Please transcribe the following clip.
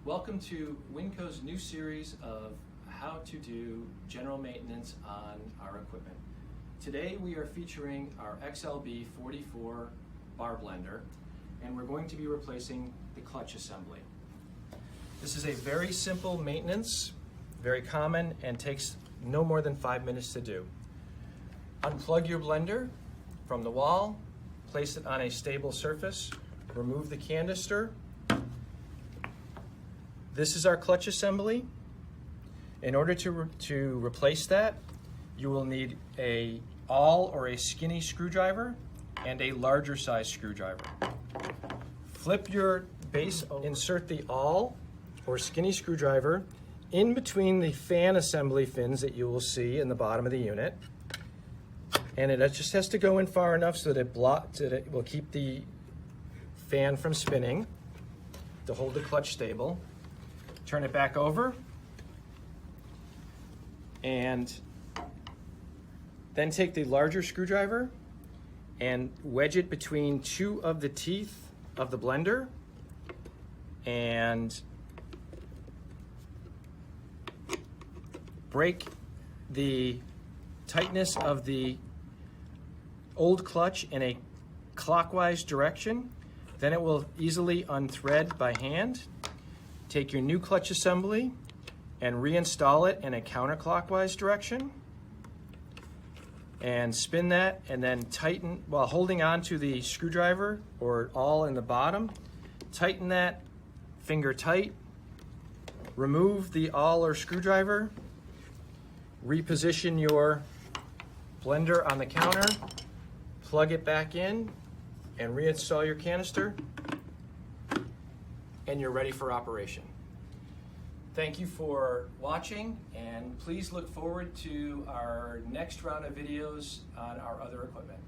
Welcome to Winco's new series of how to do general maintenance on our equipment. Today we are featuring our XLB 44 bar blender, and we're going to be replacing the clutch assembly. This is a very simple maintenance, very common, and takes no more than 5 minutes to do. Unplug your blender from the wall, place it on a stable surface, remove the canister. This is our clutch assembly. In order to replace that, you will need a awl or a skinny screwdriver and a larger size screwdriver. Flip your base, insert the awl or skinny screwdriver in between the fan assembly fins that you will see in the bottom of the unit. And it just has to go in far enough so that it will keep the fan from spinning to hold the clutch stable. Turn it back over and then take the larger screwdriver and wedge it between two of the teeth of the blender and break the tightness of the old clutch in a clockwise direction. Then it will easily unthread by hand. Take your new clutch assembly and reinstall it in a counterclockwise direction and spin that, and then tighten while holding on to the screwdriver or awl in the bottom. Tighten that finger tight, remove the awl or screwdriver, reposition your blender on the counter, plug it back in and reinstall your canister, and you're ready for operation. Thank you for watching, and please look forward to our next round of videos on our other equipment.